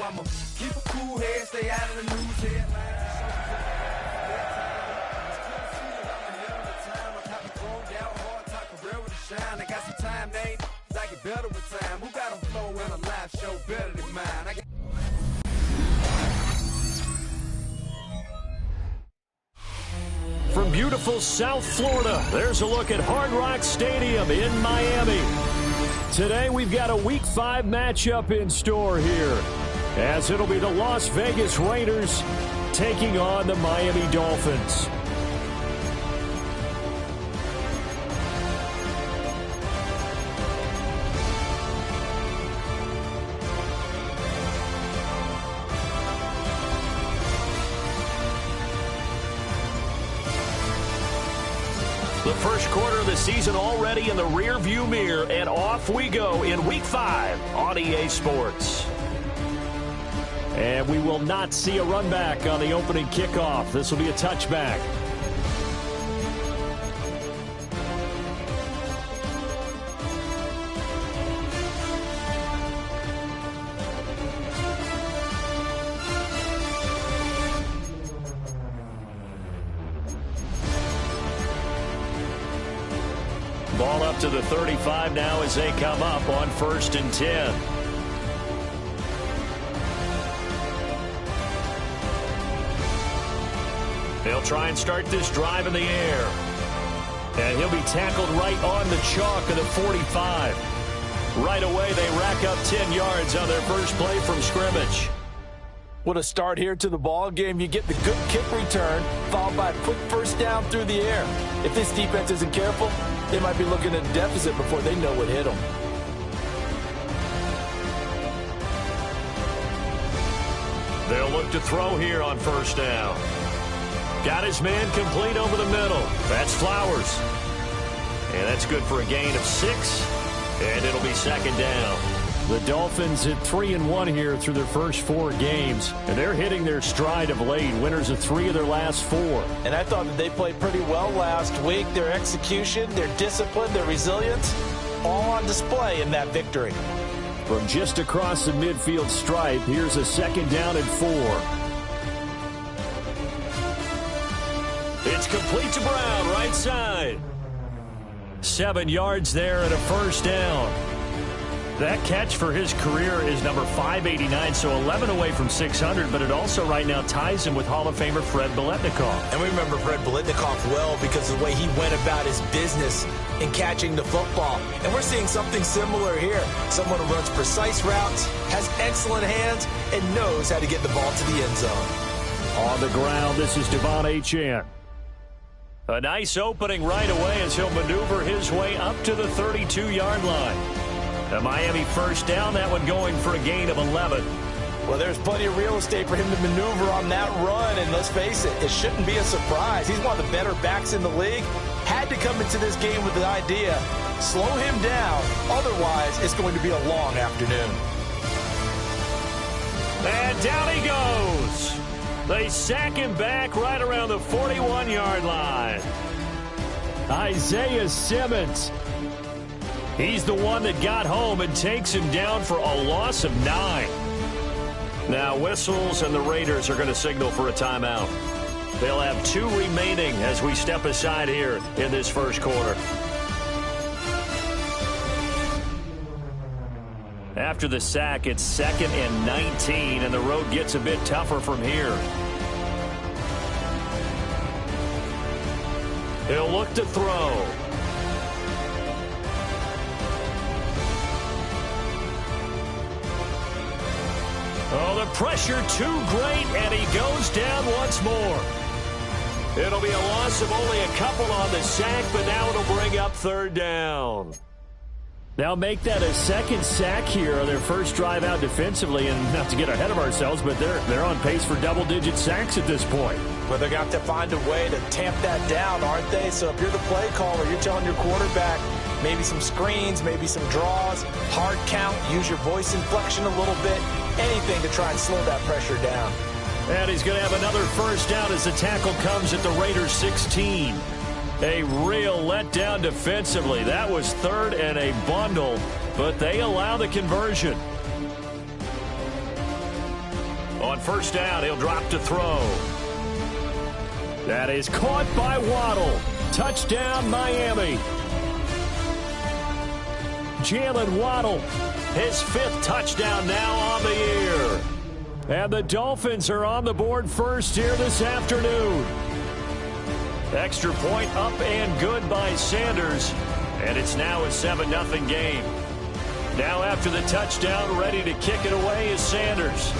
I'ma keep a cool head, stay out of the news headlines. I got some time, they ain't I get better with time. Who got a flow and a live show better than mine? From beautiful South Florida, there's a look at Hard Rock Stadium in Miami. Today we've got a Week 5 matchup in store here, as it'll be the Las Vegas Raiders taking on the Miami Dolphins. The first quarter of the season already in the rear-view mirror, and off we go in Week 5 on EA Sports. And we will not see a run back on the opening kickoff. This will be a touchback. Ball up to the 35 now as they come up on 1st and 10. They'll try and start this drive in the air. And he'll be tackled right on the chalk of the 45. Right away, they rack up 10 yards on their first play from scrimmage. What a start here to the ball game. You get the good kick return, followed by a quick first down through the air. If this defense isn't careful, they might be looking at a deficit before they know what hit them. They'll look to throw here on first down. Got his man complete over the middle. That's Flowers. And that's good for a gain of 6. And it'll be 2nd down. The Dolphins at 3-1 here through their first 4 games. And they're hitting their stride of late. Winners of 3 of their last 4. And I thought that they played pretty well last week. Their execution, their discipline, their resilience, all on display in that victory. From just across the midfield stripe, here's a 2nd down and 4. It's complete to Brown, right side. 7 yards there and a first down. That catch for his career is number 589, so 11 away from 600, but it also right now ties him with Hall of Famer Fred Biletnikoff. And we remember Fred Biletnikoff well because of the way he went about his business in catching the football. And we're seeing something similar here. Someone who runs precise routes, has excellent hands, and knows how to get the ball to the end zone. On the ground, this is Devon Achane. A nice opening right away as he'll maneuver his way up to the 32-yard line. The Miami first down, that one going for a gain of 11. Well, there's plenty of real estate for him to maneuver on that run, and let's face it, it shouldn't be a surprise. He's one of the better backs in the league. Had to come into this game with the idea, slow him down, otherwise it's going to be a long afternoon. And down he goes. They sack him back right around the 41-yard line. Isaiah Simmons. He's the one that got home and takes him down for a loss of 9. Now whistles and the Raiders are going to signal for a timeout. They'll have 2 remaining as we step aside here in this first quarter. After the sack, it's 2nd and 19, and the road gets a bit tougher from here. He'll look to throw. Oh, the pressure too great, and he goes down once more. It'll be a loss of only a couple on the sack, but now it'll bring up 3rd down. Now make that a 2nd sack here on their first drive out defensively, and not to get ahead of ourselves, but they're on pace for double-digit sacks at this point. But they're going to have to find a way to tamp that down, aren't they? So if you're the play caller, you're telling your quarterback maybe some screens, maybe some draws, hard count, use your voice inflection a little bit, anything to try and slow that pressure down. And he's going to have another first down as the tackle comes at the Raiders' 16. A real letdown defensively. That was 3rd and a bundle, but they allow the conversion. on first down, he'll drop to throw. That is caught by Waddle. Touchdown, Miami. Jalen Waddle, his 5th touchdown now on the year. And the Dolphins are on the board first here this afternoon. Extra point up and good by Sanders. And it's now a 7-0 game. Now after the touchdown, ready to kick it away is Sanders.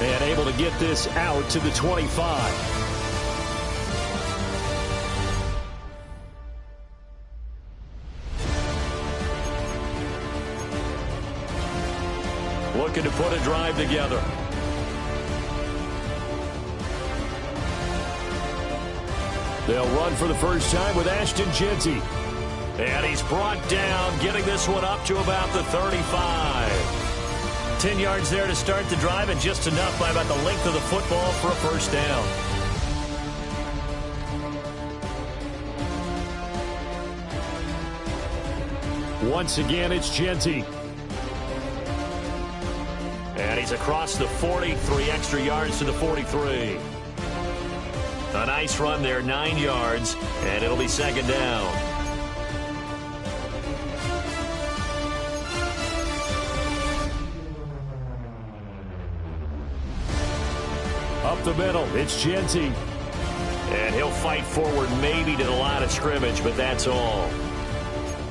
And able to get this out to the 25. Looking to put a drive together. They'll run for the first time with Ashton Jeanty. And he's brought down, getting this one up to about the 35. 10 yards there to start the drive, and just enough by about the length of the football for a first down. Once again, it's Jeanty. And he's across the 40, 3 extra yards to the 43. A nice run there, 9 yards, and it'll be second down. Up the middle, it's Jeanty. And he'll fight forward maybe to the line of scrimmage, but that's all.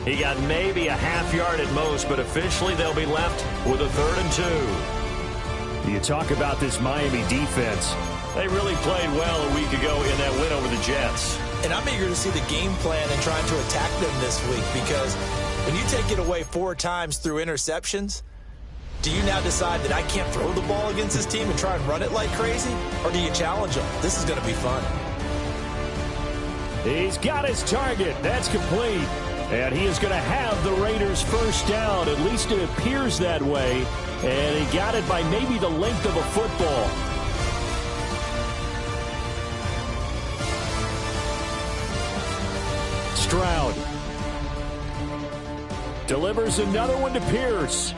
He got maybe a half yard at most, but officially they'll be left with a 3rd and 2. You talk about this Miami defense. They really played well a week ago in that win over the Jets. And I'm eager to see the game plan and trying to attack them this week, because when you take it away 4 times through interceptions, do you now decide that I can't throw the ball against this team and try and run it like crazy? Or do you challenge them? This is going to be fun. He's got his target. That's complete. And he is going to have the Raiders first down. At least it appears that way. And he got it by maybe the length of a football. Stroud delivers another one to Pierce.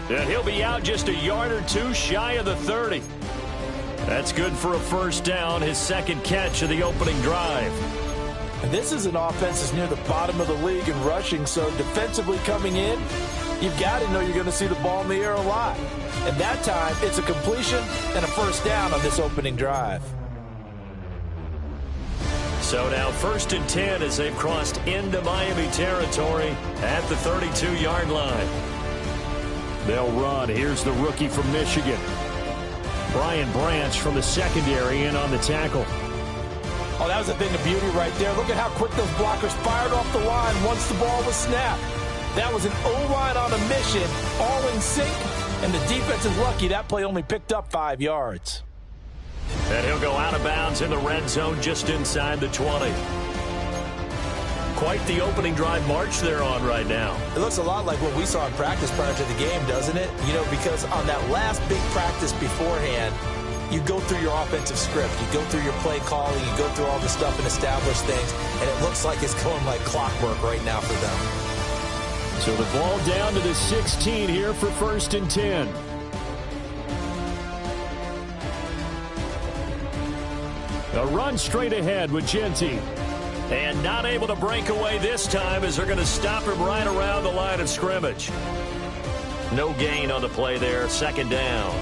And he'll be out just a yard or 2 shy of the 30. That's good for a first down, his 2nd catch of the opening drive. And this is an offense that's near the bottom of the league in rushing, so defensively coming in, you've got to know you're going to see the ball in the air a lot. And that time, it's a completion and a first down on this opening drive. So now 1st and 10 as they've crossed into Miami territory at the 32-yard line. They'll run. Here's the rookie from Michigan. Brian Branch from the secondary in on the tackle. Oh, that was a thing of beauty right there. Look at how quick those blockers fired off the line once the ball was snapped. That was an O-line on a mission, all in sync, and the defense is lucky that play only picked up 5 yards. And he'll go out of bounds in the red zone just inside the 20. Quite the opening drive march they're on right now. It looks a lot like what we saw in practice prior to the game, doesn't it? You know, because on that last big practice beforehand, you go through your offensive script, you go through your play calling, you go through all the stuff and establish things, and it looks like it's going like clockwork right now for them. So the ball down to the 16 here for 1st and 10. A run straight ahead with Jeanty. And not able to break away this time as they're going to stop him right around the line of scrimmage. No gain on the play there, 2nd down.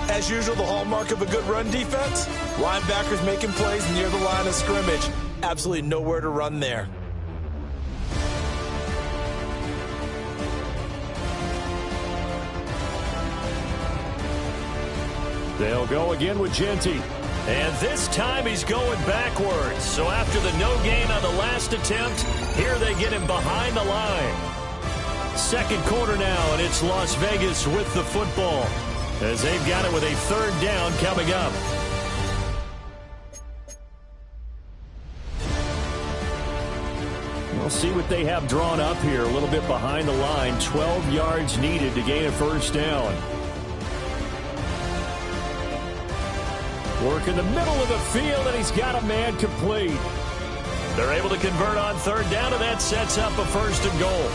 As usual, the hallmark of a good run defense, linebackers making plays near the line of scrimmage. Absolutely nowhere to run there. They'll go again with Jeanty. And this time he's going backwards. So after the no gain on the last attempt, here they get him behind the line. 2nd quarter now, and it's Las Vegas with the football, as they've got it with a 3rd down coming up. We'll see what they have drawn up here. A little bit behind the line. 12 yards needed to gain a first down. Work in the middle of the field, and he's got a man complete. They're able to convert on third down, and that sets up a first and goal.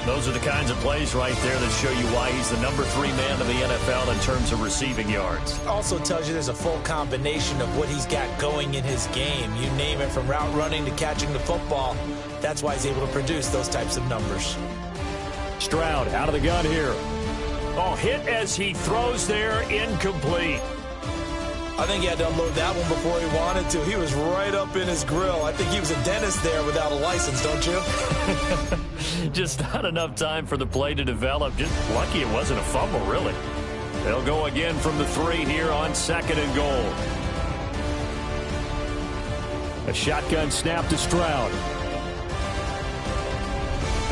Those are the kinds of plays right there that show you why he's the number 3 man in the NFL in terms of receiving yards. Also tells you there's a full combination of what he's got going in his game. You name it, from route running to catching the football. That's why he's able to produce those types of numbers. Stroud out of the gun here. Oh, hit as he throws there, incomplete. I think he had to unload that one before he wanted to. He was right up in his grill. I think he was a dentist there without a license, don't you? Just not enough time for the play to develop. Just lucky it wasn't a fumble, really. They'll go again from the 3 here on second and goal. A shotgun snap to Stroud.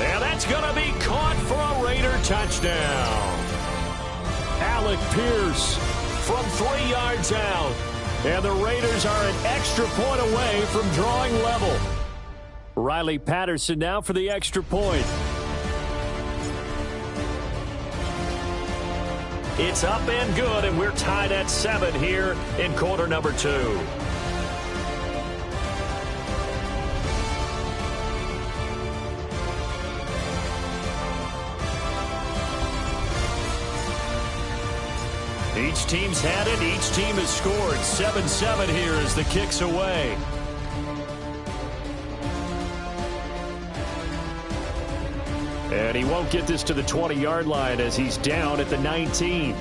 And that's going to be caught for a Raider touchdown. Alec Pierce from 3 yards out. And the Raiders are an extra point away from drawing level. Riley Patterson now for the extra point. It's up and good, and we're tied at 7 here in quarter number 2. Each team's had it. Each team has scored. 7-7 here as the kick's away. And he won't get this to the 20-yard line as he's down at the 19.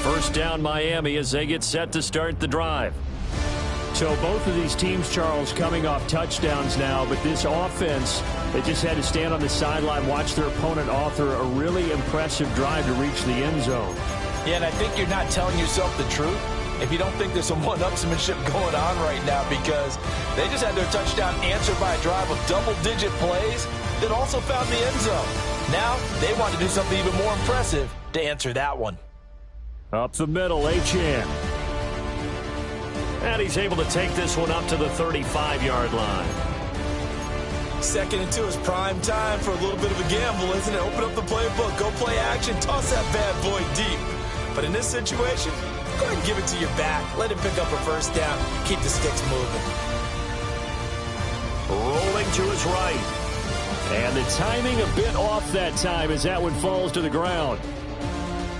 First down Miami as they get set to start the drive. So both of these teams, Charles, coming off touchdowns now, but this offense, they just had to stand on the sideline, watch their opponent author a really impressive drive to reach the end zone. Yeah, and I think you're not telling yourself the truth if you don't think there's some one-upsmanship going on right now, because they just had their touchdown answered by a drive of double-digit plays that also found the end zone. Now they want to do something even more impressive to answer that one. Up the middle, Achane. And he's able to take this one up to the 35-yard line. 2nd and 2 is prime time for a little bit of a gamble, isn't it? Open up the playbook, go play action, toss that bad boy deep. But in this situation, go ahead and give it to your back. Let him pick up a first down. Keep the sticks moving. Rolling to his right. And the timing a bit off that time as that one falls to the ground.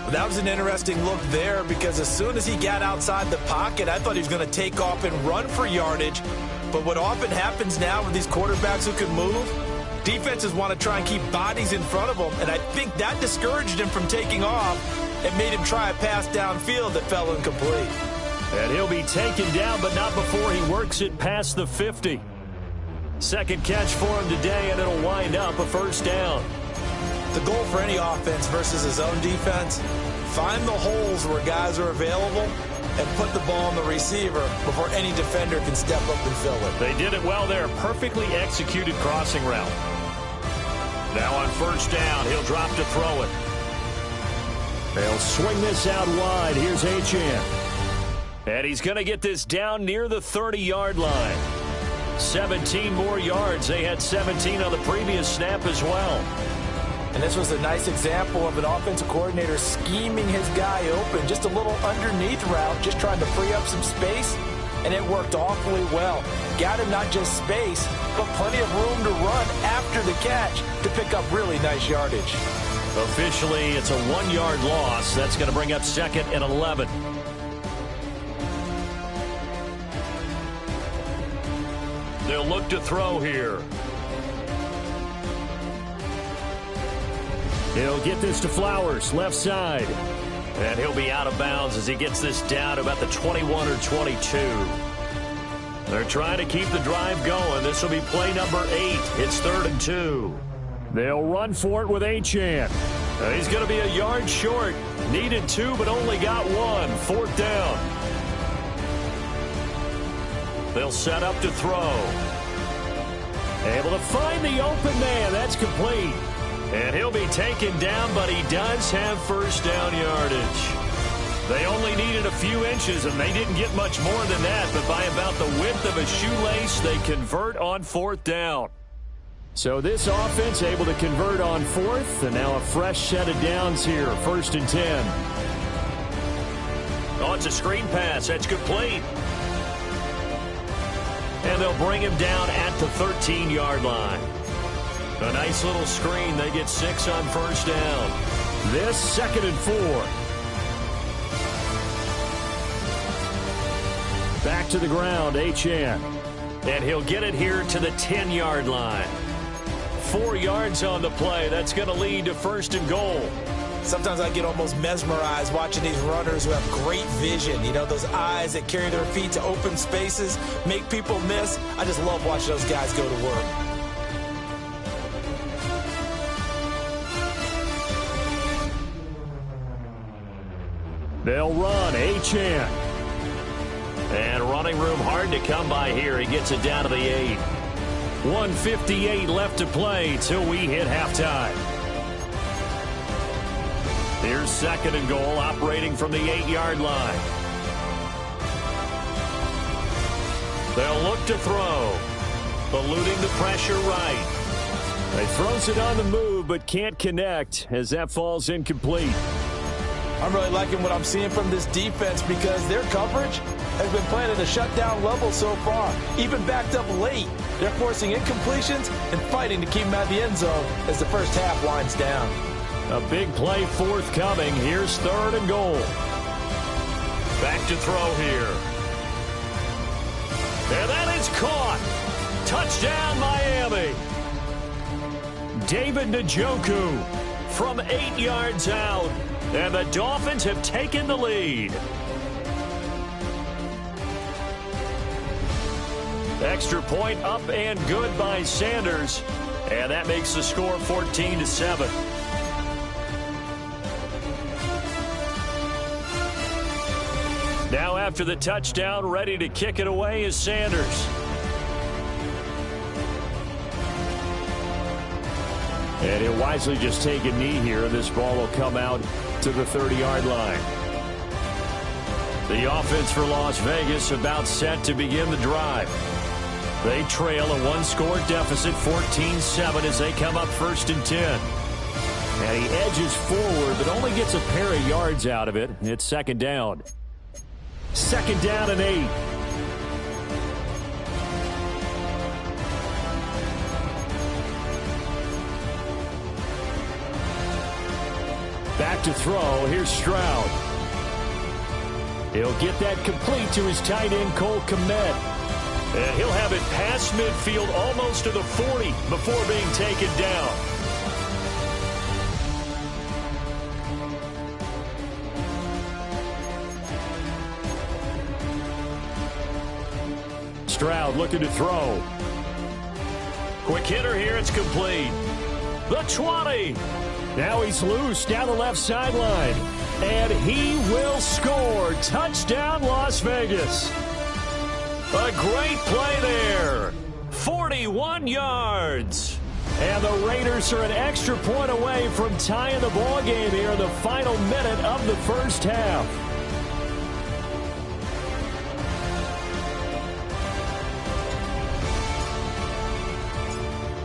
That was an interesting look there, because as soon as he got outside the pocket, I thought he was going to take off and run for yardage. But what often happens now with these quarterbacks who can move, defenses want to try and keep bodies in front of them, and I think that discouraged him from taking off and made him try a pass downfield that fell incomplete. And he'll be taken down, but not before he works it past the 50. Second catch for him today, and it'll wind up a first down. The goal for any offense versus his own defense, find the holes where guys are available and put the ball on the receiver before any defender can step up and fill it. They did it well there. Perfectly executed crossing route. Now on first down, he'll drop to throw it. They'll swing this out wide. Here's Achane. And he's going to get this down near the 30-yard line. 17 more yards. They had 17 on the previous snap as well. And this was a nice example of an offensive coordinator scheming his guy open. Just a little underneath route, just trying to free up some space, and it worked awfully well. Got him not just space, but plenty of room to run after the catch to pick up really nice yardage. Officially, it's a 1-yard loss. That's going to bring up 2nd and 11. They'll look to throw here. He'll get this to Flowers, left side. And he'll be out of bounds as he gets this down to about the 21 or 22. They're trying to keep the drive going. This will be play number 8. It's 3rd and 2. They'll run for it with Achane. He's going to be a yard short. Needed 2, but only got 1. 4th down. They'll set up to throw. Able to find the open man. That's complete. And he'll be taken down, but he does have first down yardage. They only needed a few inches, and they didn't get much more than that. But by about the width of a shoelace, they convert on 4th down. So this offense able to convert on fourth, and now a fresh set of downs here, 1st and 10. Oh, it's a screen pass. That's complete. And they'll bring him down at the 13-yard line. A nice little screen. They get 6 on 1st down. This 2nd and 4. Back to the ground, Achane. And he'll get it here to the 10-yard line. 4 yards on the play. That's going to lead to 1st and goal. Sometimes I get almost mesmerized watching these runners who have great vision. You know, those eyes that carry their feet to open spaces, make people miss. I just love watching those guys go to work. They'll run, Achane. And running room hard to come by here. He gets it down to the 8. 1:58 left to play till we hit halftime. Here's 2nd and goal, operating from the 8-yard line. They'll look to throw. Eluding the pressure right. He throws it on the move, but can't connect as that falls incomplete. I'm really liking what I'm seeing from this defense because their coverage has been playing at a shutdown level so far, even backed up late. They're forcing incompletions and fighting to keep them out of the end zone as the first half winds down. A big play forthcoming. Here's 3rd and goal. Back to throw here. And that is caught. Touchdown, Miami. David Njoku from 8 yards out. And the Dolphins have taken the lead. Extra point up and good by Sanders. And that makes the score 14-7. Now after the touchdown, ready to kick it away is Sanders. And he'll wisely just take a knee here. This ball will come out to the 30-yard line. The offense for Las Vegas about set to begin the drive. They trail a 1-score deficit, 14-7, as they come up 1st and 10. And he edges forward, but only gets a pair of yards out of it. It's 2nd down. 2nd down and 8. Back to throw. Here's Stroud. He'll get that complete to his tight end, Cole Kmet. And he'll have it past midfield almost to the 40 before being taken down. Stroud looking to throw. Quick hitter here. It's complete. The 20. Now he's loose down the left sideline. And he will score. Touchdown, Las Vegas. A great play there. 41 yards. And the Raiders are an extra point away from tying the ball game here in the final minute of the first half.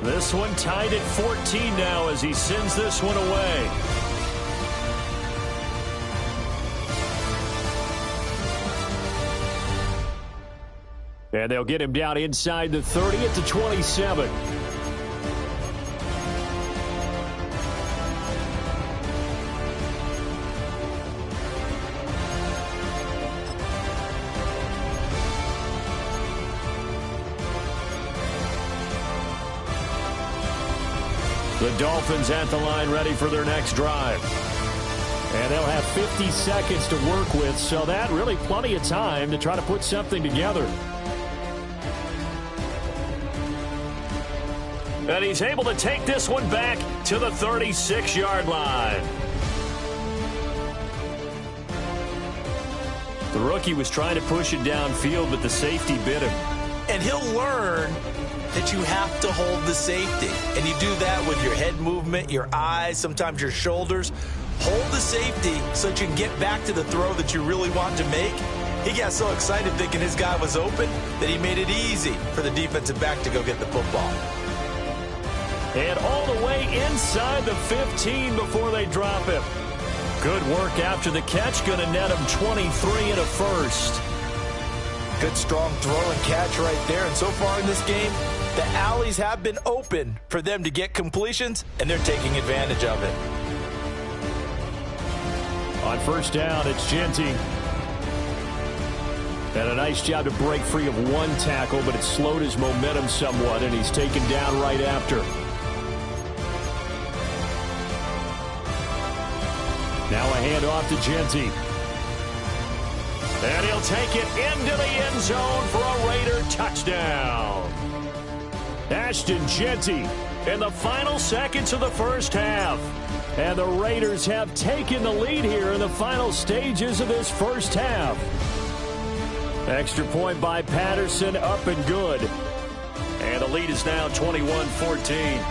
This one tied at 14 now as he sends this one away. And they'll get him down inside the 30 at the 27. The Dolphins at the line ready for their next drive. And they'll have 50 seconds to work with, so that really plenty of time to try to put something together. And he's able to take this one back to the 36-yard line. The rookie was trying to push it downfield, but the safety bit him. And he'll learn that you have to hold the safety. And you do that with your head movement, your eyes, sometimes your shoulders. Hold the safety so that you can get back to the throw that you really want to make. He got so excited thinking his guy was open that he made it easy for the defensive back to go get the football. And all the way inside the 15 before they drop him. Good work after the catch. Going to net him 23 and a first. Good, strong throw and catch right there. And so far in this game, the alleys have been open for them to get completions, and they're taking advantage of it. On first down, it's Genty. And a nice job to break free of one tackle, but it slowed his momentum somewhat, and he's taken down right after. Now a handoff to Genty. And he'll take it into the end zone for a Raider touchdown. Ashton Genty in the final seconds of the first half. And the Raiders have taken the lead here in the final stages of this first half. Extra point by Patterson, up and good. And the lead is now 21-14.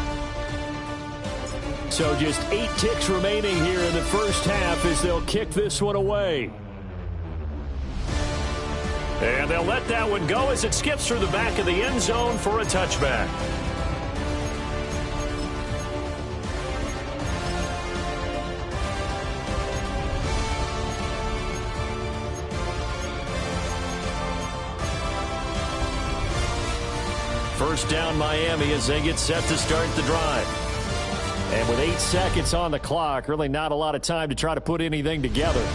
So just 8 ticks remaining here in the first half as they'll kick this one away. And they'll let that one go as it skips through the back of the end zone for a touchback. First down Miami as they get set to start the drive. And with 8 seconds on the clock, really not a lot of time to try to put anything together.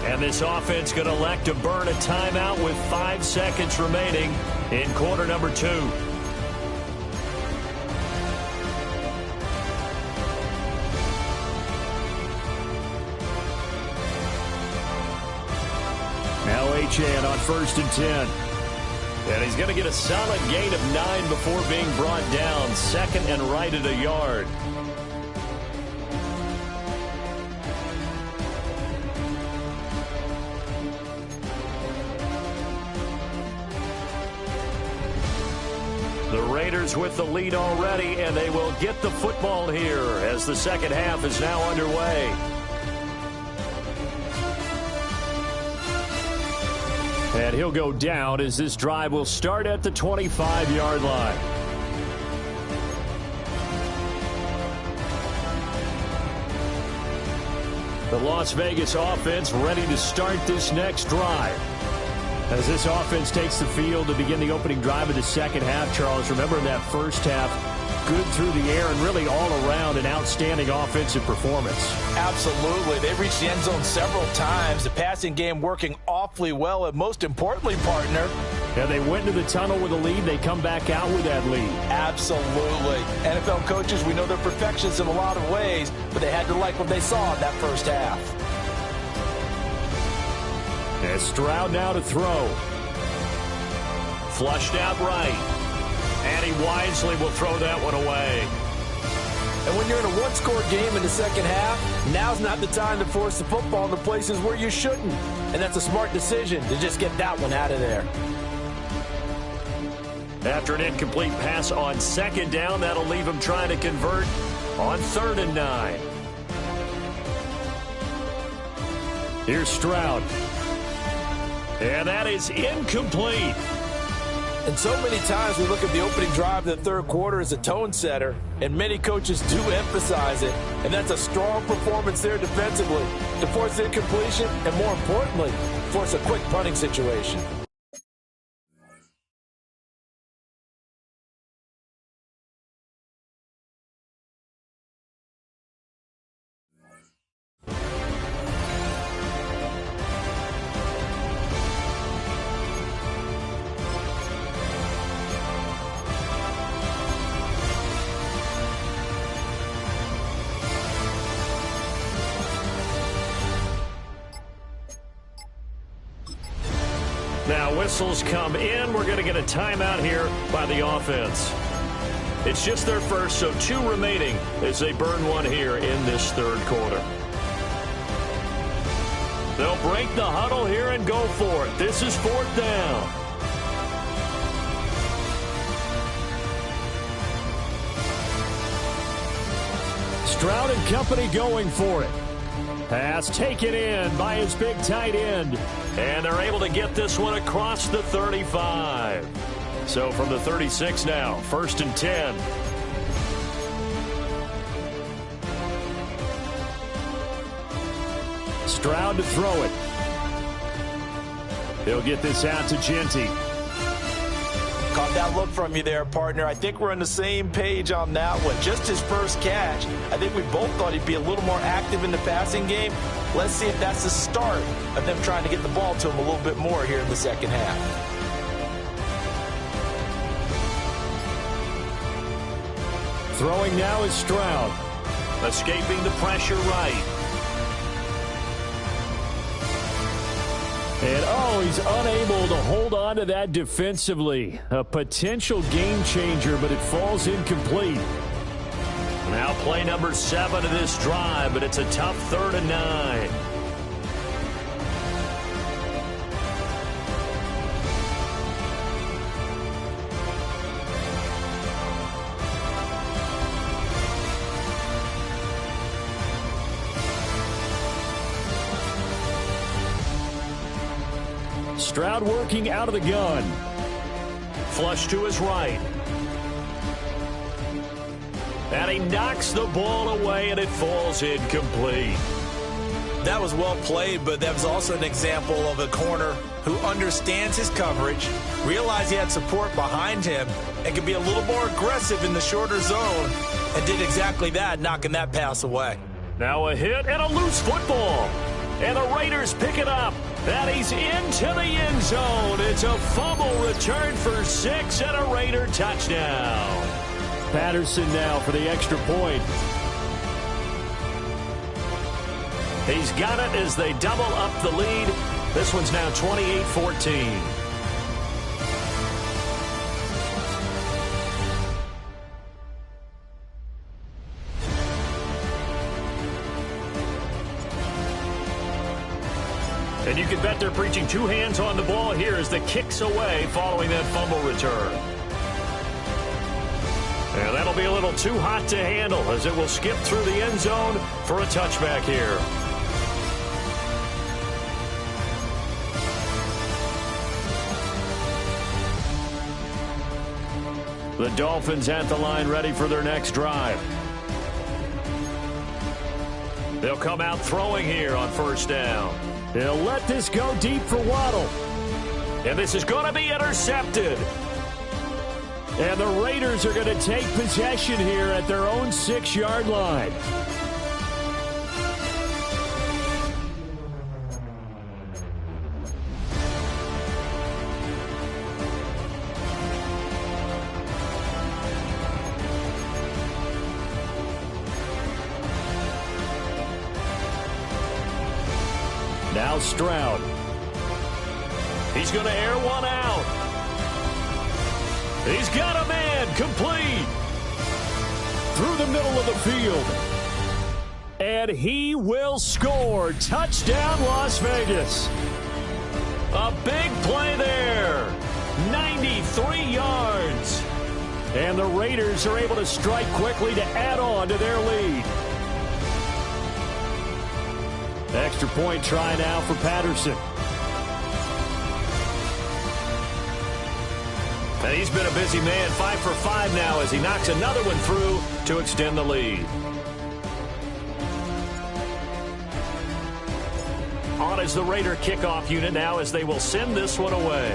And this offense going to elect to burn a timeout with 5 seconds remaining in quarter number 2. Now Achane on first and 10. And he's going to get a solid gain of 9 before being brought down. Second and right at a yard. The Raiders with the lead already, and they will get the football here as the second half is now underway. And he'll go down as this drive will start at the 25-yard line. The Las Vegas offense ready to start this next drive. As this offense takes the field to begin the opening drive of the second half, Charles, remember in that first half, good through the air and really all around an outstanding offensive performance. Absolutely. They reached the end zone several times. The passing game working awfully well, and most importantly, partner. Yeah, they went into the tunnel with a lead. They come back out with that lead. Absolutely. NFL coaches, we know they're perfectionists in a lot of ways, but they had to like what they saw in that first half. And Stroud now to throw. Flushed out right. And he wisely will throw that one away. And when you're in a one-score game in the second half, now's not the time to force the football in the places where you shouldn't. And that's a smart decision to just get that one out of there. After an incomplete pass on second down, that'll leave him trying to convert on 3rd and 9. Here's Stroud. And that is incomplete. And so many times we look at the opening drive of the third quarter as a tone setter, and many coaches do emphasize it. And that's a strong performance there defensively to force incompletion and, more importantly, force a quick punting situation. Now whistles come in. We're going to get a timeout here by the offense. It's just their first, so 2 remaining as they burn one here in this third quarter. They'll break the huddle here and go for it. This is 4th down. Stroud and company going for it. Pass taken in by his big tight end. And they're able to get this one across the 35. So from the 36 now, 1st and 10. Stroud to throw it. He'll get this out to Genty. Caught that look from you there, partner. I think we're on the same page on that one. Just his first catch. I think we both thought he'd be a little more active in the passing game. Let's see if that's the start of them trying to get the ball to him a little bit more here in the second half. Throwing now is Stroud. Escaping the pressure right. And, he's unable to hold on to that defensively. A potential game changer, but it falls incomplete. Now play number 7 of this drive, but it's a tough 3rd and 9. Stroud working out of the gun. Flush to his right. And he knocks the ball away, and it falls incomplete. That was well played, but that was also an example of a corner who understands his coverage, realized he had support behind him, and could be a little more aggressive in the shorter zone, and did exactly that, knocking that pass away. Now a hit and a loose football. And the Raiders pick it up. And he's into the end zone. It's a fumble return for 6 and a Raider touchdown. Patterson now for the extra point. He's got it as they double up the lead. This one's now 28-14. And you can bet they're preaching 2 hands on the ball here as the kick's away following that fumble return. And that'll be a little too hot to handle as it will skip through the end zone for a touchback here. The Dolphins at the line ready for their next drive. They'll come out throwing here on 1st down. They'll let this go deep for Waddle. And this is going to be intercepted. And the Raiders are going to take possession here at their own 6-yard line. Now Stroud. He's going to air one out. He's got a man complete. Through the middle of the field. And he will score. Touchdown, Las Vegas. A big play there. 93 yards. And the Raiders are able to strike quickly to add on to their lead. Extra point try now for Patterson. And he's been a busy man, 5 for 5 now as he knocks another one through to extend the lead. On is the Raider kickoff unit now as they will send this one away.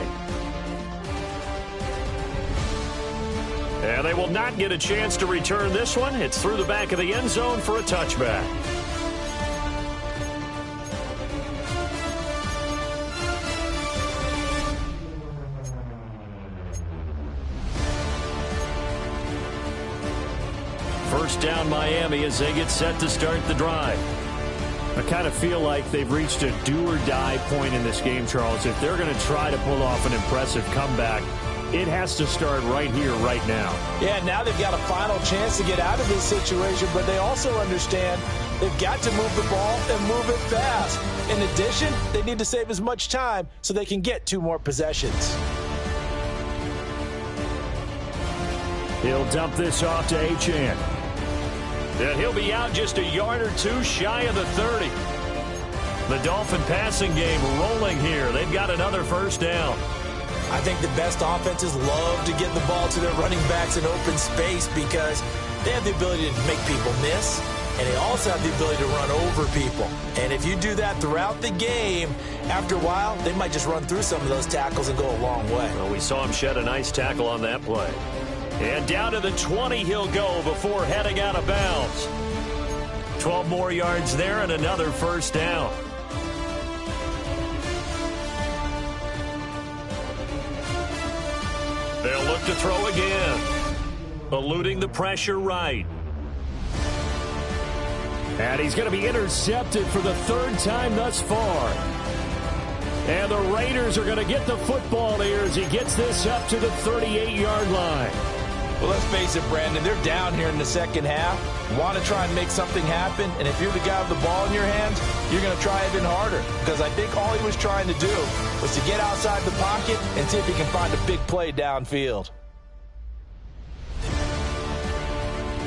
And they will not get a chance to return this one. It's through the back of the end zone for a touchback. First down Miami as they get set to start the drive. I kind of feel like they've reached a do-or-die point in this game, Charles. If they're going to try to pull off an impressive comeback, it has to start right here, right now. Yeah, now they've got a final chance to get out of this situation, but they also understand they've got to move the ball and move it fast. In addition, they need to save as much time so they can get 2 more possessions. He'll dump this off to Achane. And he'll be out just a yard or 2 shy of the 30. The Dolphin passing game rolling here. They've got another first down. I think the best offenses love to get the ball to their running backs in open space because they have the ability to make people miss. and they also have the ability to run over people. And if you do that throughout the game, after a while, they might just run through some of those tackles and go a long way. Well, we saw him shed a nice tackle on that play. And down to the 20 he'll go before heading out of bounds. 12 more yards there and another first down. They'll look to throw again. Eluding the pressure right. And he's going to be intercepted for the third time thus far. And the Raiders are going to get the football here as he gets this up to the 38-yard line. Well, let's face it, Brandon, they're down here in the second half. Want to try and make something happen, and if you're the guy with the ball in your hands, you're going to try even harder. Because I think all he was trying to do was to get outside the pocket and see if he can find a big play downfield.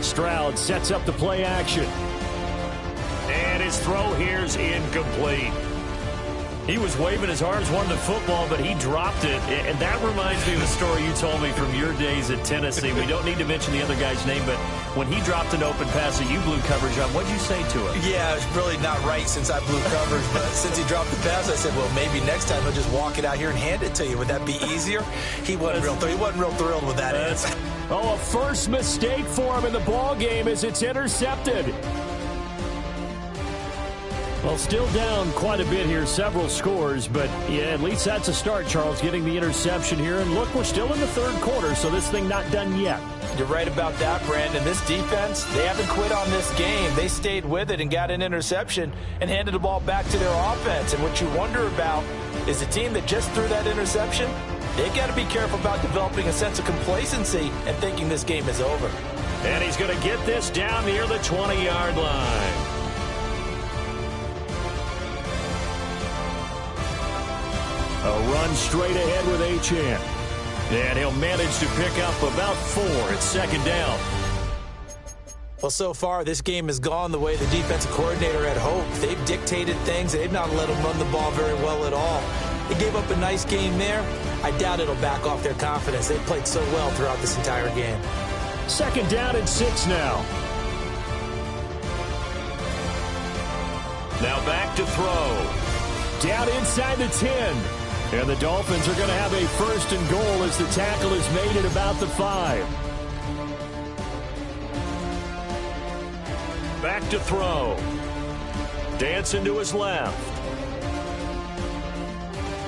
Stroud sets up the play action. And his throw here's incomplete. He was waving his arms, wanted the football, but he dropped it. And that reminds me of a story you told me from your days at Tennessee. We don't need to mention the other guy's name, but when he dropped an open pass that you blew coverage on, what did you say to him? Yeah, it's really not right since I blew coverage, but since he dropped the pass, I said, well, maybe next time he'll just walk it out here and hand it to you. Would that be easier? He wasn't real thrilled with that answer. Oh, a first mistake for him in the ball game as it's intercepted. Well, still down quite a bit here, several scores, but yeah, at least that's a start, Charles, getting the interception here. And look, we're still in the third quarter, so this thing not done yet. You're right about that, Brandon. This defense, they haven't quit on this game. They stayed with it and got an interception and handed the ball back to their offense. And what you wonder about is the team that just threw that interception, they got to be careful about developing a sense of complacency and thinking this game is over. And he's going to get this down near the 20-yard line. A run straight ahead with Achane. And he'll manage to pick up about 4 at second down. Well, so far, this game has gone the way the defensive coordinator had hoped. They've dictated things. They've not let them run the ball very well at all. They gave up a nice game there. I doubt it'll back off their confidence. They've played so well throughout this entire game. Second down and 6 now. Now back to throw. Down inside the 10. And the Dolphins are going to have a first and goal as the tackle is made at about the 5. Back to throw. Dancing to his left.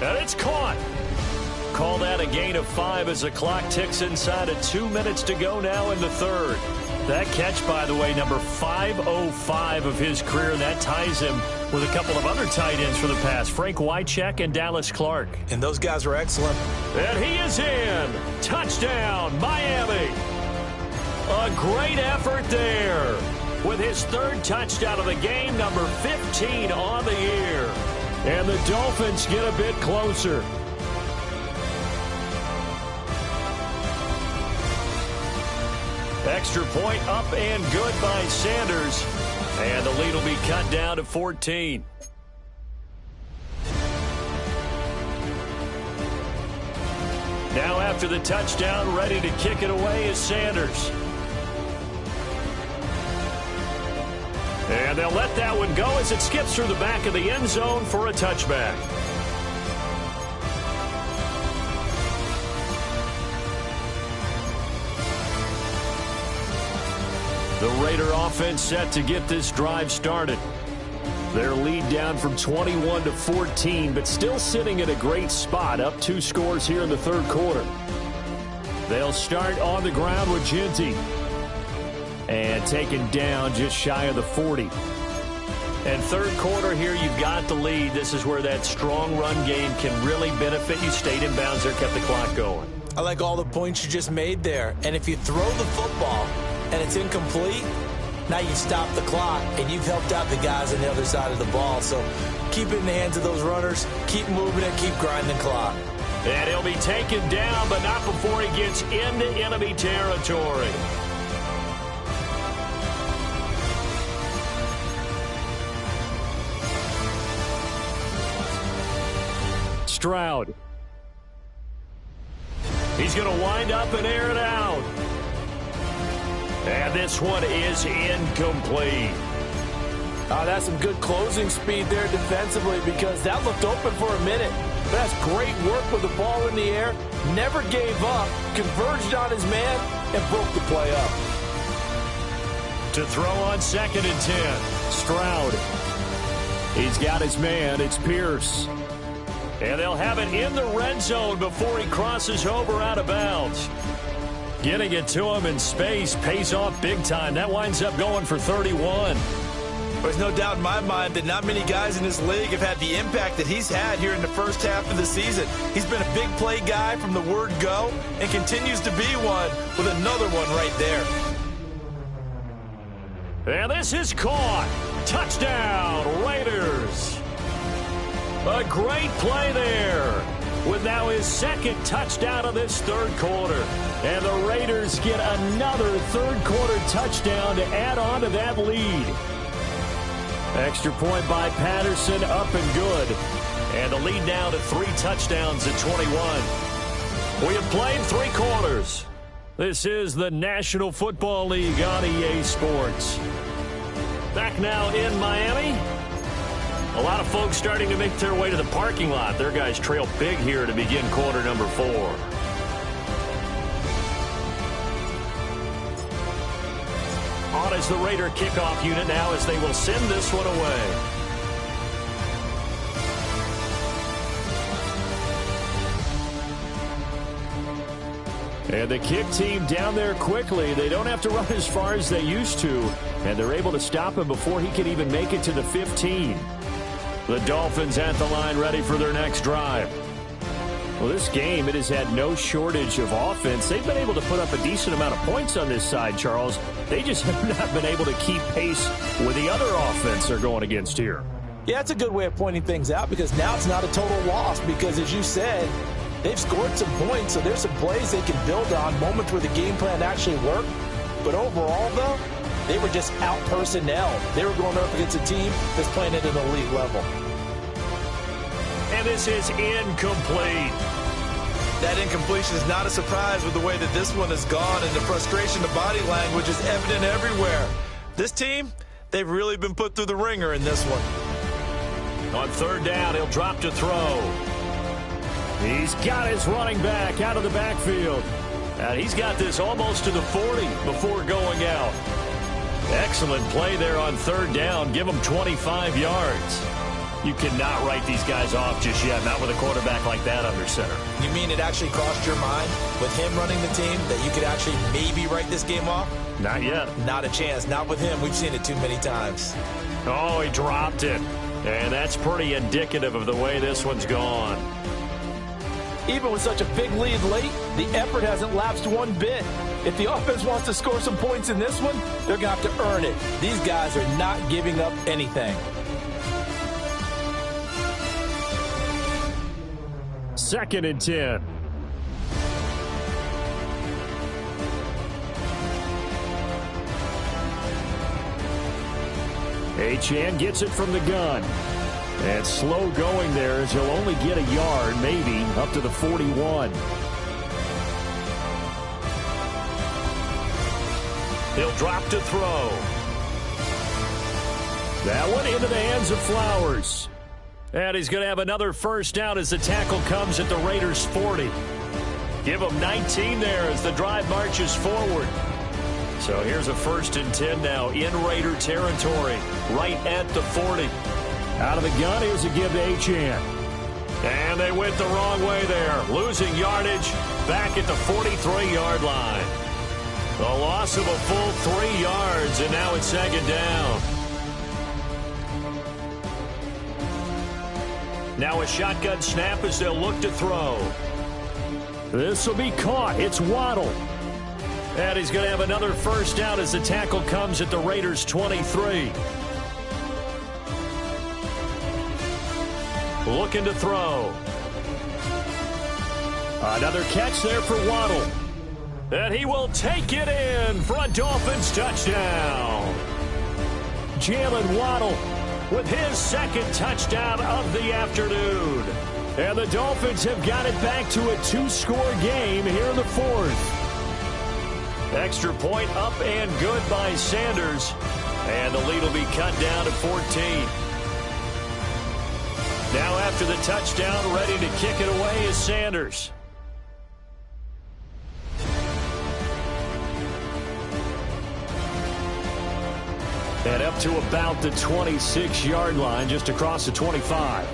And it's caught. Call that a gain of 5 as the clock ticks inside of 2 minutes to go now in the third. That catch, by the way, number 505 of his career. That ties him with a couple of other tight ends for the past, Frank Wycheck and Dallas Clark. And those guys were excellent. And he is in. Touchdown, Miami. A great effort there with his third touchdown of the game, number 15 on the year. And the Dolphins get a bit closer. Extra point up and good by Sanders. And the lead will be cut down to 14. Now after the touchdown, ready to kick it away is Sanders. And they'll let that one go as it skips through the back of the end zone for a touchback. The Raider offense set to get this drive started. Their lead down from 21 to 14, but still sitting at a great spot, up 2 scores here in the third quarter. They'll start on the ground with Ginty. And taken down just shy of the 40. And third quarter here, you've got the lead. This is where that strong run game can really benefit you. Stayed in bounds there, kept the clock going. I like all the points you just made there. And if you throw the football and it's incomplete, now you stop the clock and you've helped out the guys on the other side of the ball. So keep it in the hands of those runners, keep moving it, keep grinding the clock. And he'll be taken down, but not before he gets into enemy territory. Stroud. He's going to wind up and air it out. And this one is incomplete. That's some good closing speed there defensively because that looked open for a minute. But that's great work with the ball in the air. Never gave up, converged on his man, and broke the play up. To throw on 2nd and 10, Stroud. He's got his man. It's Pierce. And they'll have it in the red zone before he crosses over out of bounds. Getting it to him in space pays off big time. That winds up going for 31. There's no doubt in my mind that not many guys in this league have had the impact that he's had here in the first half of the season. He's been a big play guy from the word go and continues to be one with another one right there. And this is caught. Touchdown, Raiders. A great play there with now his 2nd touchdown of this 3rd quarter. And the Raiders get another 3rd quarter touchdown to add on to that lead. Extra point by Patterson, up and good. And the lead now to 3 touchdowns at 21. We have played 3 quarters. This is the National Football League on EA Sports. Back now in Miami. A lot of folks starting to make their way to the parking lot. Their guys trail big here to begin quarter number 4. On is the Raider kickoff unit now as they will send this one away. And the kick team down there quickly. They don't have to run as far as they used to. And they're able to stop him before he can even make it to the 15. The Dolphins at the line ready for their next drive. Well, this game, it has had no shortage of offense. They've been able to put up a decent amount of points on this side, Charles. They just have not been able to keep pace with the other offense they're going against here. Yeah, that's a good way of pointing things out because now it's not a total loss because, as you said, they've scored some points, so there's some plays they can build on, moments where the game plan actually worked. But overall, though, they were just out personnel. They were going up against a team that's playing at an elite level. And this is incomplete. That incompletion is not a surprise with the way that this one has gone, and the frustration, the body language is evident everywhere. This team, they've really been put through the ringer in this one. On 3rd down, he'll drop to throw. He's got his running back out of the backfield. And he's got this almost to the 40 before going out. Excellent play there on 3rd down. Give him 25 yards. You cannot write these guys off just yet, not with a quarterback like that under center. You mean it actually crossed your mind with him running the team that you could actually maybe write this game off? Not yet. Not a chance. Not with him. We've seen it too many times. Oh, he dropped it. And that's pretty indicative of the way this one's gone. Even with such a big lead late, the effort hasn't lapsed one bit. If the offense wants to score some points in this one, they're going to have to earn it. These guys are not giving up anything. 2nd and 10. Achane gets it from the gun. And slow going there as he'll only get a yard, maybe, up to the 41. He'll drop to throw. That one into the hands of Flowers. And he's going to have another 1st down as the tackle comes at the Raiders' 40. Give him 19 there as the drive marches forward. So here's a 1st and 10 now in Raider territory, right at the 40. Out of the gun, here's a give to Achane. And they went the wrong way there, losing yardage back at the 43-yard line. The loss of a full 3 yards, and now it's 2nd down. Now a shotgun snap as they'll look to throw. This will be caught. It's Waddle. And he's going to have another 1st down as the tackle comes at the Raiders' 23. Looking to throw. Another catch there for Waddle. And he will take it in for a Dolphins touchdown. Jalen Waddle with his 2nd touchdown of the afternoon. And the Dolphins have got it back to a 2-score game here in the 4th. Extra point up and good by Sanders. And the lead will be cut down to 14. Now after the touchdown, ready to kick it away is Sanders. And up to about the 26-yard line, just across the 25.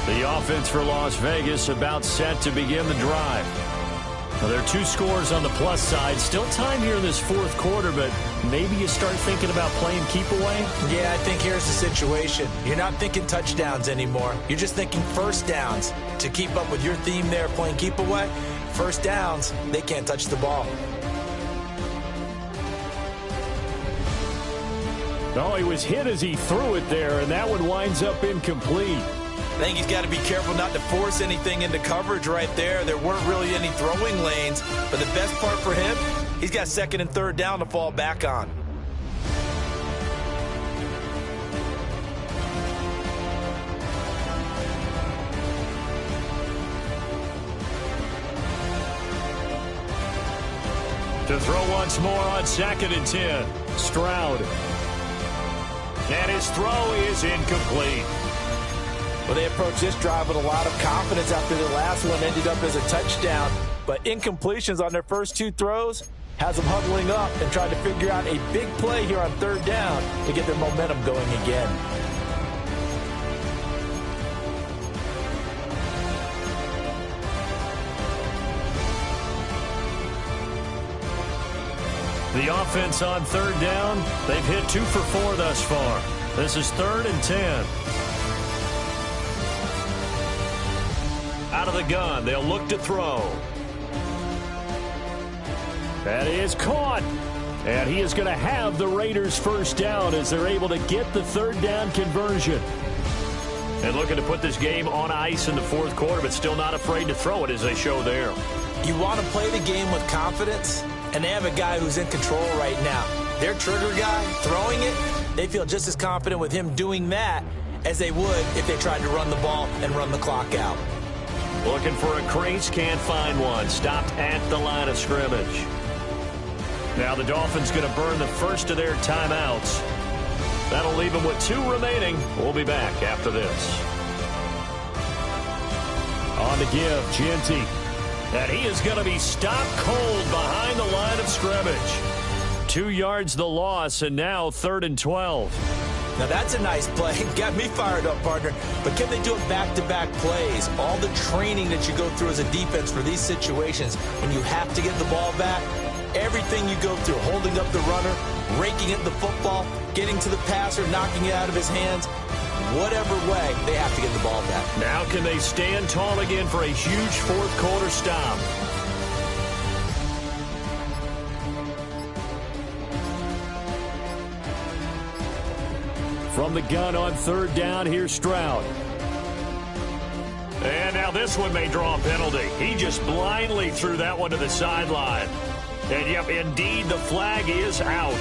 The offense for Las Vegas about set to begin the drive. Now, there are 2 scores on the plus side. Still time here in this fourth quarter, but maybe you start thinking about playing keep away? Yeah, I think here's the situation. You're not thinking touchdowns anymore. You're just thinking first downs. To keep up with your theme there, playing keep away, first downs, they can't touch the ball. Oh, he was hit as he threw it there, and that one winds up incomplete. I think he's got to be careful not to force anything into coverage right there. There weren't really any throwing lanes, but the best part for him, he's got second and third down to fall back on. To throw once more on 2nd and 10. Stroud. And his throw is incomplete. Well, they approached this drive with a lot of confidence after the last one ended up as a touchdown. But incompletions on their first 2 throws has them huddling up and trying to figure out a big play here on third down to get their momentum going again. The offense on third down, they've hit 2 for 4 thus far. This is 3rd and 10. Out of the gun, they'll look to throw. That is caught. And he is going to have the Raiders first down as they're able to get the third down conversion. And looking to put this game on ice in the fourth quarter, but still not afraid to throw it as they show there. You want to play the game with confidence, and they have a guy who's in control right now. Their trigger guy, throwing it, they feel just as confident with him doing that as they would if they tried to run the ball and run the clock out. Looking for a crease, can't find one. Stopped at the line of scrimmage. Now the Dolphins going to burn the first of their timeouts. That'll leave them with 2 remaining. We'll be back after this. On the give, Genty. And he is going to be stopped cold behind the line of scrimmage. 2 yards the loss, and now 3rd and 12. Now that's a nice play. Got me fired up, partner. But can they do it back-to-back plays? All the training that you go through as a defense for these situations, when you have to get the ball back, everything you go through, holding up the runner, raking at the football, getting to the passer, knocking it out of his hands, whatever way, they have to get the ball back. Now can they stand tall again for a huge fourth quarter stop? From the gun on third down, here's Stroud. And now this one may draw a penalty. He just blindly threw that one to the sideline. And, yep, indeed, the flag is out.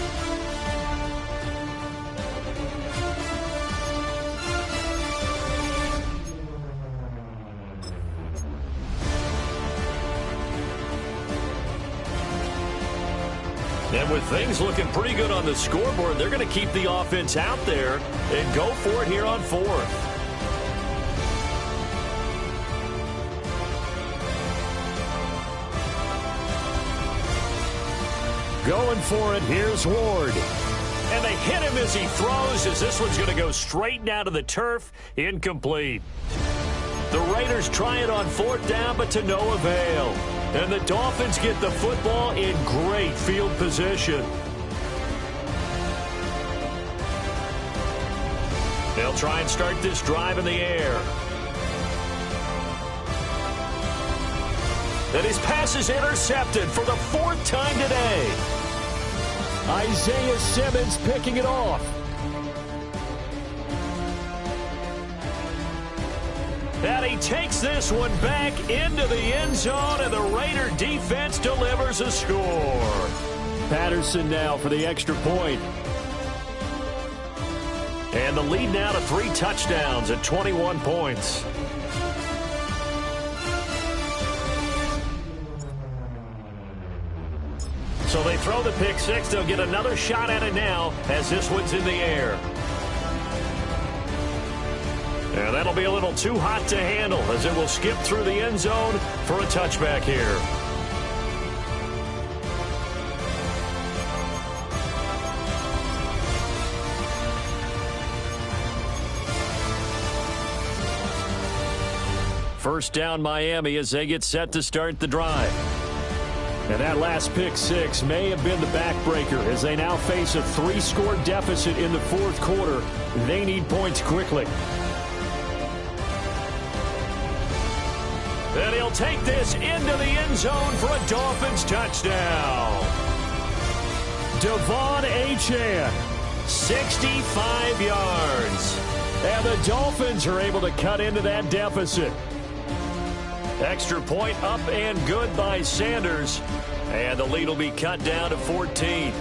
And with things looking pretty good on the scoreboard, they're going to keep the offense out there and go for it here on 4th. Going for it, here's Ward. And they hit him as he throws, as this one's going to go straight down to the turf, incomplete. The Raiders try it on 4th down, but to no avail. And the Dolphins get the football in great field position. They'll try and start this drive in the air. And his pass is intercepted for the 4th time today. Isaiah Simmons picking it off. And he takes this one back into the end zone, and the Raider defense delivers a score. Patterson now for the extra point. And the lead now to 3 touchdowns at 21 points. So they throw the pick six. They'll get another shot at it now as this one's in the air. And that'll be a little too hot to handle as it will skip through the end zone for a touchback here. First down Miami as they get set to start the drive. And that last pick six may have been the backbreaker as they now face a 3-score deficit in the fourth quarter. They need points quickly. And he'll take this into the end zone for a Dolphins touchdown. Devon Achane, 65 yards. And the Dolphins are able to cut into that deficit. Extra point up and good by Sanders. And the lead will be cut down to 14.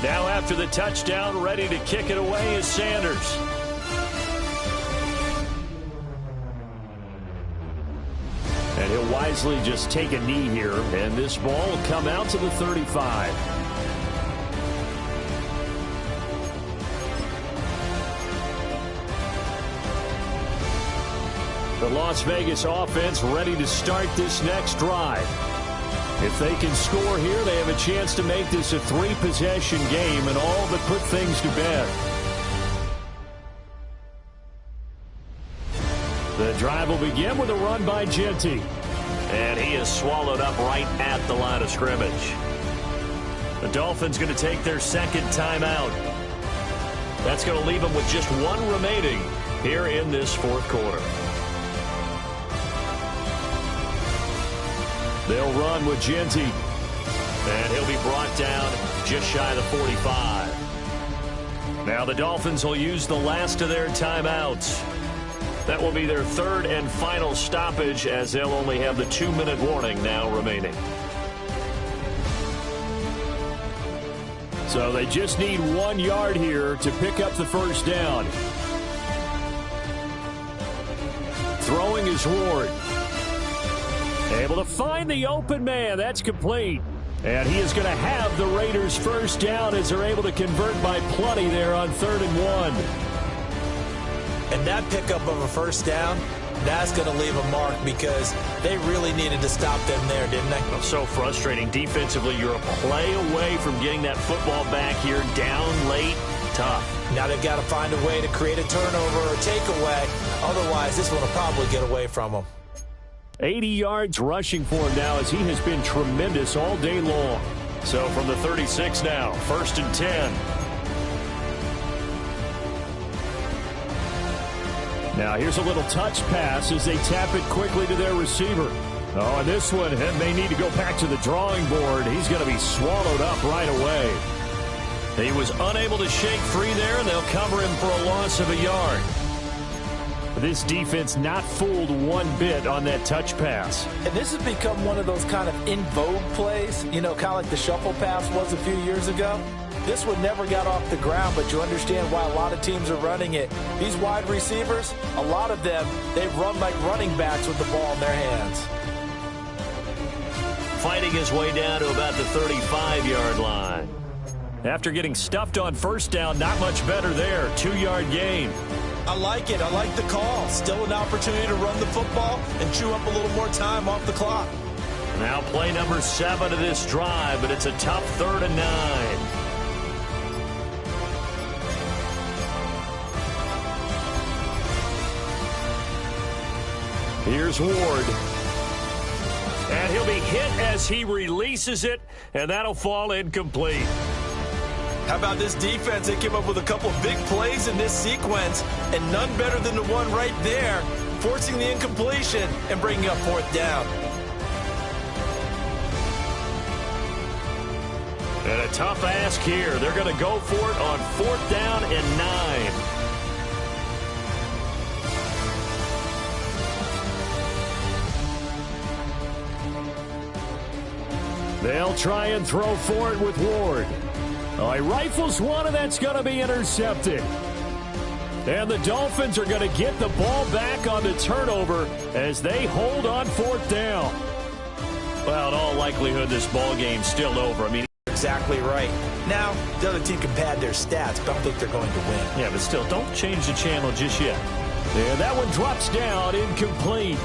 Now after the touchdown, ready to kick it away is Sanders. And he'll wisely just take a knee here. And this ball will come out to the 35. The Las Vegas offense ready to start this next drive. If they can score here, they have a chance to make this a 3-possession game and all but put things to bed. The drive will begin with a run by Genty. And he is swallowed up right at the line of scrimmage. The Dolphins going to take their second timeout. That's going to leave them with just one remaining here in this fourth quarter. They'll run with Genty. And he'll be brought down just shy of the 45. Now the Dolphins will use the last of their timeouts. That will be their third and final stoppage as they'll only have the 2-minute warning now remaining. So they just need 1 yard here to pick up the first down. Throwing is Ward. Able to find the open man. That's complete. And he is going to have the Raiders first down as they're able to convert by plenty there on 3rd and 1. And that pickup of a first down, that's going to leave a mark because they really needed to stop them there, didn't they? Well, so frustrating. Defensively, you're a play away from getting that football back here. Down late, tough. Now they've got to find a way to create a turnover or takeaway. Otherwise, this one will probably get away from them. 80 yards rushing for him now as he has been tremendous all day long. So from the 36 now, 1st and 10. Now here's a little touch pass as they tap it quickly to their receiver. Oh, and this one may need to go back to the drawing board. He's going to be swallowed up right away. He was unable to shake free there, and they'll cover him for a loss of a yard. This defense not fooled one bit on that touch pass. And this has become one of those kind of in vogue plays, you know, kind of like the shuffle pass was a few years ago. This one never got off the ground, but you understand why a lot of teams are running it. These wide receivers, a lot of them, they run like running backs with the ball in their hands. Fighting his way down to about the 35-yard line. After getting stuffed on first down, not much better there. 2-yard gain. I like it. I like the call. Still an opportunity to run the football and chew up a little more time off the clock. Now play number 7 of this drive, but it's a tough 3rd and 9. Here's Ward. And he'll be hit as he releases it, and that'll fall incomplete. How about this defense? They came up with a couple of big plays in this sequence, and none better than the one right there, forcing the incompletion and bringing up 4th down. And a tough ask here. They're going to go for it on 4th down and 9. They'll try and throw for it with Ward. Oh, he rifles one, and that's going to be intercepted. And the Dolphins are going to get the ball back on the turnover as they hold on 4th down. Well, in all likelihood, this ball game's still over. I mean, exactly right. Now, the other team can pad their stats, but I don't think they're going to win. Yeah, but still, don't change the channel just yet. And that one drops down, incomplete.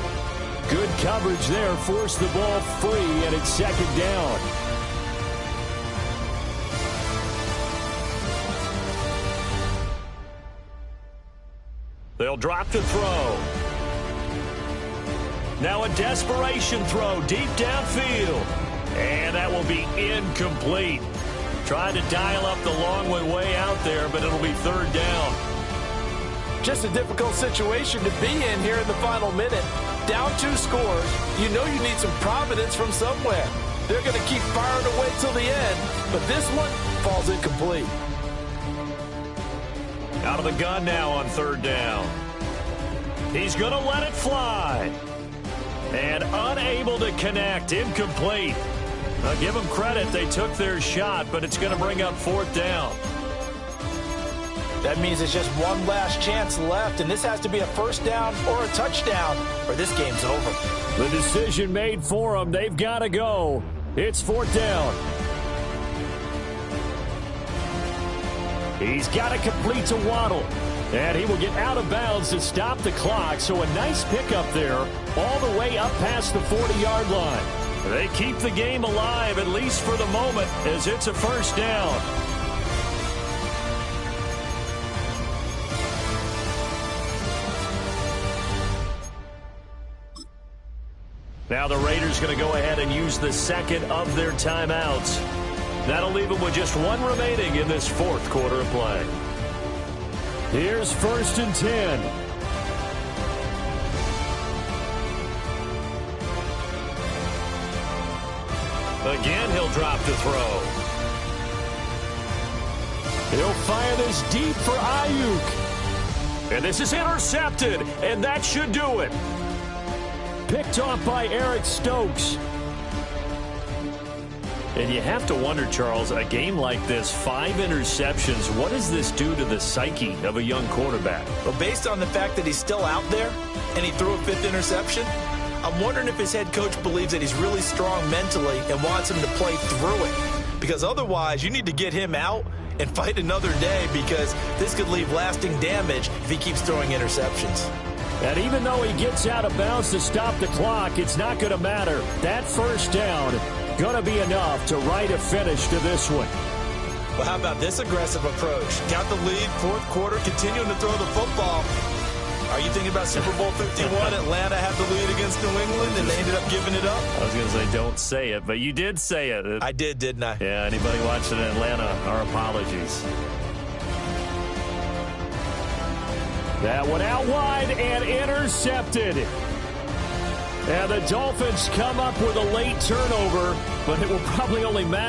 Good coverage there, forced the ball free, and it's 2nd down. They'll drop to throw. Now a desperation throw deep downfield. And that will be incomplete. Trying to dial up the long way out there, but it'll be 3rd down. Just a difficult situation to be in here in the final minute. Down 2 scores. You know you need some providence from somewhere. They're going to keep firing away till the end, but this one falls incomplete. Out of the gun now on 3rd down. He's going to let it fly. And unable to connect. Incomplete. I'll give them credit. They took their shot, but it's going to bring up 4th down. That means it's just one last chance left, and this has to be a 1st down or a touchdown, or this game's over. The decision made for them. They've got to go. It's 4th down. He's got to complete to Waddle. And he will get out of bounds to stop the clock. So a nice pickup there all the way up past the 40-yard line. They keep the game alive, at least for the moment, as it's a 1st down. Now the Raiders going to go ahead and use the 2nd of their timeouts. That'll leave them with just 1 remaining in this 4th quarter of play. Here's 1st and 10. Again, he'll drop to throw. He'll fire this deep for Ayuk. And this is intercepted, and that should do it. Picked off by Eric Stokes. And you have to wonder, Charles, a game like this, 5 interceptions, what does this do to the psyche of a young quarterback? Well, based on the fact that he's still out there and he threw a 5th interception, I'm wondering if his head coach believes that he's really strong mentally and wants him to play through it. Because otherwise, you need to get him out and fight another day, because this could leave lasting damage if he keeps throwing interceptions. And even though he gets out of bounds to stop the clock, it's not going to matter. That 1st down going to be enough to write a finish to this one. Well, how about this aggressive approach? Got the lead, 4th quarter, continuing to throw the football. Are you thinking about Super Bowl 51? Atlanta had the lead against New England, and they ended up giving it up? I was going to say, don't say it, but you did say it. I did, didn't I? Yeah, anybody watching in Atlanta, our apologies. That one out wide and intercepted. And the Dolphins come up with a late turnover, but it will probably only matter.